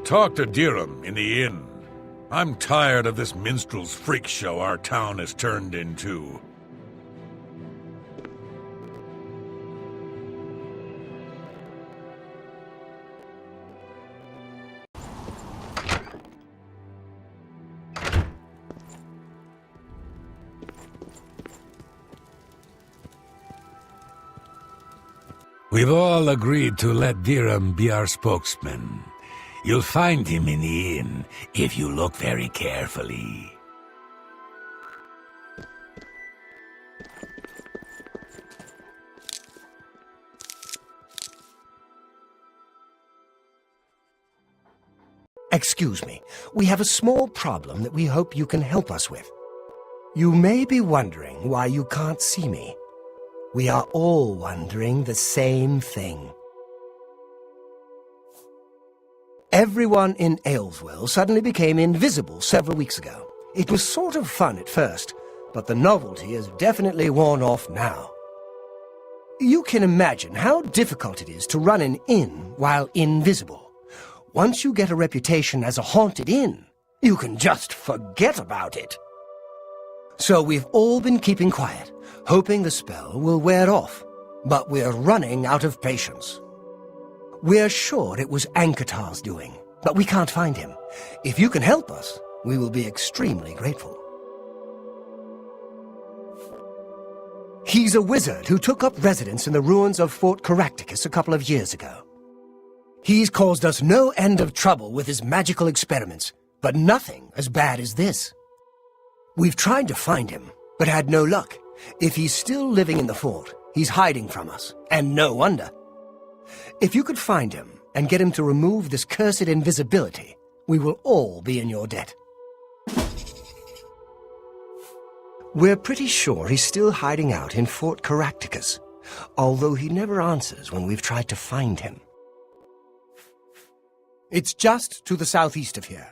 Talk to Dirham in the inn. I'm tired of this minstrel's freak show our town has turned into. We've all agreed to let Dirham be our spokesman. You'll find him in the inn if you look very carefully. Excuse me, we have a small problem that we hope you can help us with. You may be wondering why you can't see me. We are all wondering the same thing. Everyone in Ayleswell suddenly became invisible several weeks ago. It was sort of fun at first, but the novelty has definitely worn off now. You can imagine how difficult it is to run an inn while invisible. Once you get a reputation as a haunted inn, you can just forget about it. So we've all been keeping quiet, hoping the spell will wear off, but we're running out of patience. We're sure it was Ancotar's doing, but we can't find him. If you can help us, we will be extremely grateful. He's a wizard who took up residence in the ruins of Fort Caractacus a couple of years ago. He's caused us no end of trouble with his magical experiments, but nothing as bad as this. We've tried to find him, but had no luck. If he's still living in the fort, he's hiding from us, and no wonder. If you could find him and get him to remove this cursed invisibility, we will all be in your debt. We're pretty sure he's still hiding out in Fort Caractacus, although he never answers when we've tried to find him. It's just to the southeast of here.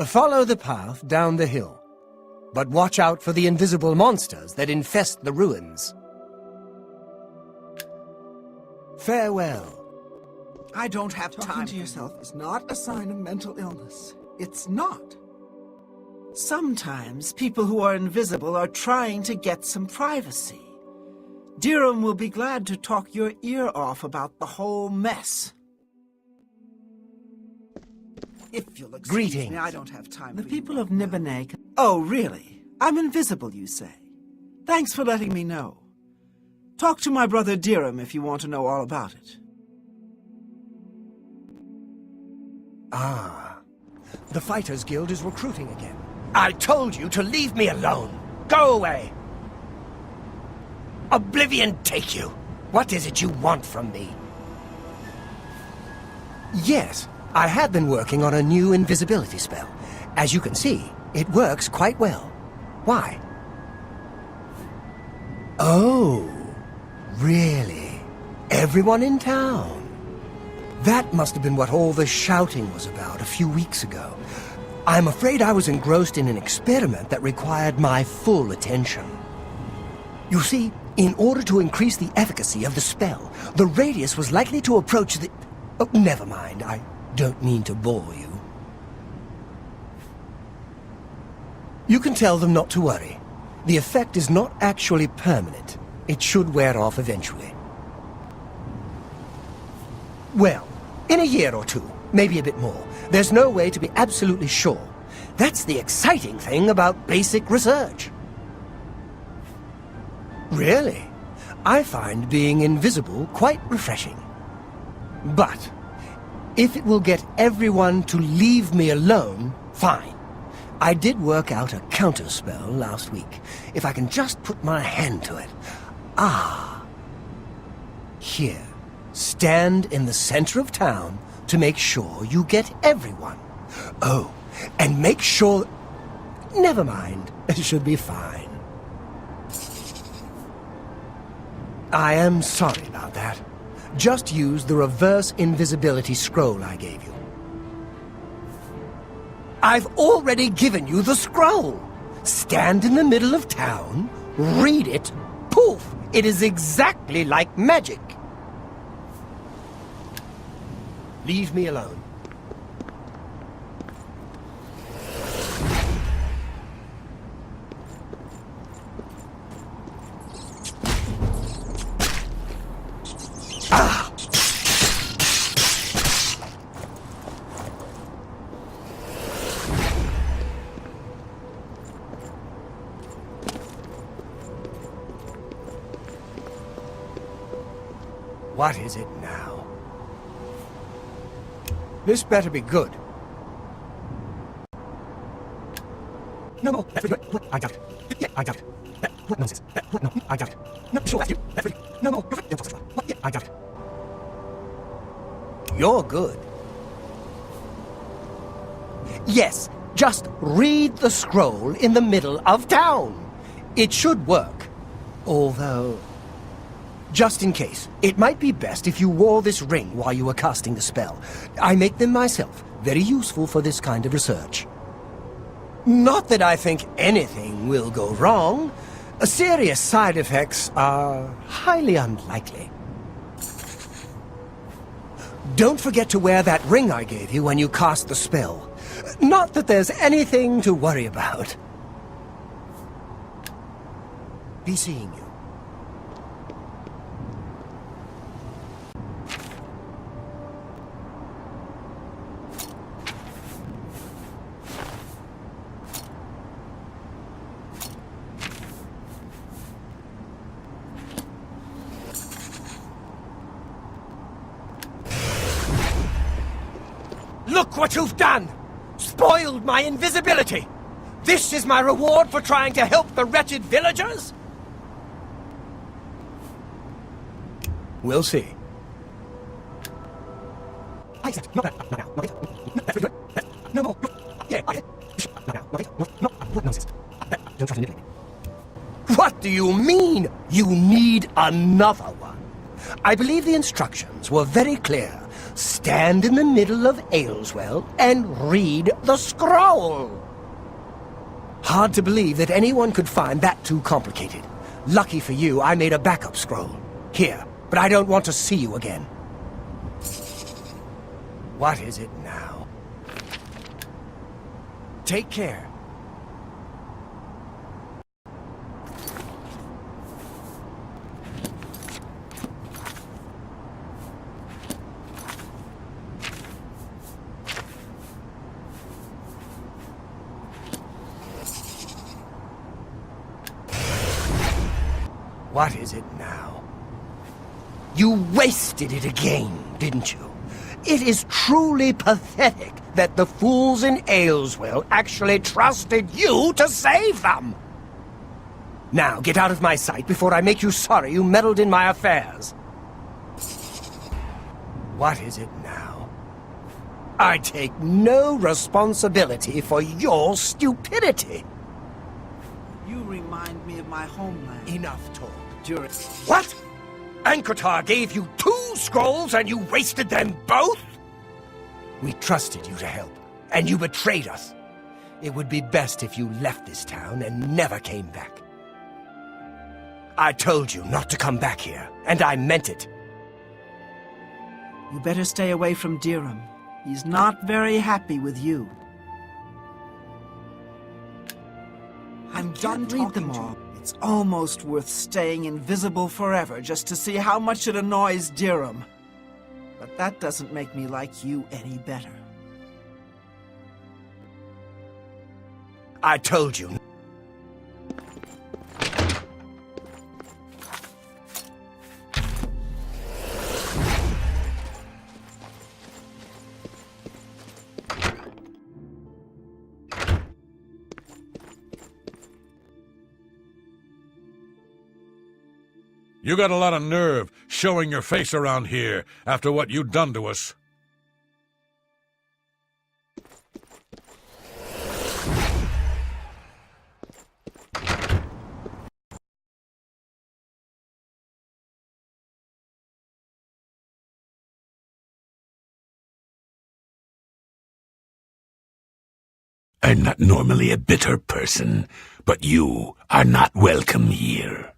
Follow the path down the hill. But watch out for the invisible monsters that infest the ruins. Farewell. I don't have time. Talking to yourself is not a sign of mental illness. It's not. Sometimes people who are invisible are trying to get some privacy. Dirham will be glad to talk your ear off about the whole mess. If you'll excuse Greetings. me, I don't have time. The for people you of right now. Nibonay. Oh, really? I'm invisible, you say? Thanks for letting me know. Talk to my brother Dirham if you want to know all about it. Ah, the Fighters Guild is recruiting again. I told you to leave me alone. Go away. Oblivion take you. What is it you want from me? Yes, I have been working on a new invisibility spell. As you can see, it works quite well. Why? Oh, really? Everyone in town? That must have been what all the shouting was about a few weeks ago. I'm afraid I was engrossed in an experiment that required my full attention. You see, in order to increase the efficacy of the spell, the radius was likely to approach the... Oh, never mind, I don't mean to bore you. You can tell them not to worry. The effect is not actually permanent. It should wear off eventually. Well, in a year or two, maybe a bit more. There's no way to be absolutely sure. That's the exciting thing about basic research. Really? I find being invisible quite refreshing. But if it will get everyone to leave me alone, fine. I did work out a counterspell last week. If I can just put my hand to it. Ah. Here. Stand in the center of town to make sure you get everyone. Oh, and make sure... Never mind. It should be fine. I am sorry about that. Just use the reverse invisibility scroll I gave you. I've already given you the scroll. Stand in the middle of town, read it, poof, It is exactly like magic. Leave me alone. What is it now? This better be good. No more. That's really good. I got it. Yeah, I got it. What nonsense? No, I got it. No, sure, that's you. That's really good. No more. Yeah, I got it. You're good. Yes, just read the scroll in the middle of town. It should work. Although, just in case, it might be best if you wore this ring while you were casting the spell. I make them myself, very useful for this kind of research. Not that I think anything will go wrong. Serious side effects are highly unlikely. Don't forget to wear that ring I gave you when you cast the spell. Not that there's anything to worry about. Be seeing you. Look what you've done! Spoiled my invisibility! This is my reward for trying to help the wretched villagers? We'll see. No more. Yeah, what do you mean, you need another one? I believe the instructions were very clear. Stand in the middle of Ayleswell and read the scroll. Hard to believe that anyone could find that too complicated. Lucky for you, I made a backup scroll. Here, but I don't want to see you again. What is it now? Take care. What is it now? You wasted it again, didn't you? It is truly pathetic that the fools in Ayleswell actually trusted you to save them! Now, get out of my sight before I make you sorry you meddled in my affairs. What is it now? I take no responsibility for your stupidity. You remind me of my homeland. Enough talk. During... What? Ancotar gave you 2 scrolls and you wasted them both? We trusted you to help, and you betrayed us. It would be best if you left this town and never came back. I told you not to come back here, and I meant it. You better stay away from Dirham. He's not very happy with you. I'm done talking them all. It's almost worth staying invisible forever just to see how much it annoys Dirham. But that doesn't make me like you any better. I told you. You got a lot of nerve showing your face around here after what you've done to us. I'm not normally a bitter person, but you are not welcome here.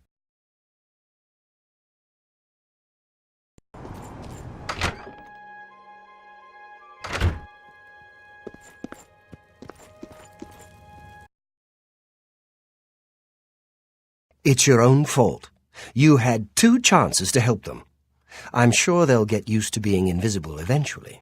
It's your own fault. You had 2 chances to help them. I'm sure they'll get used to being invisible eventually.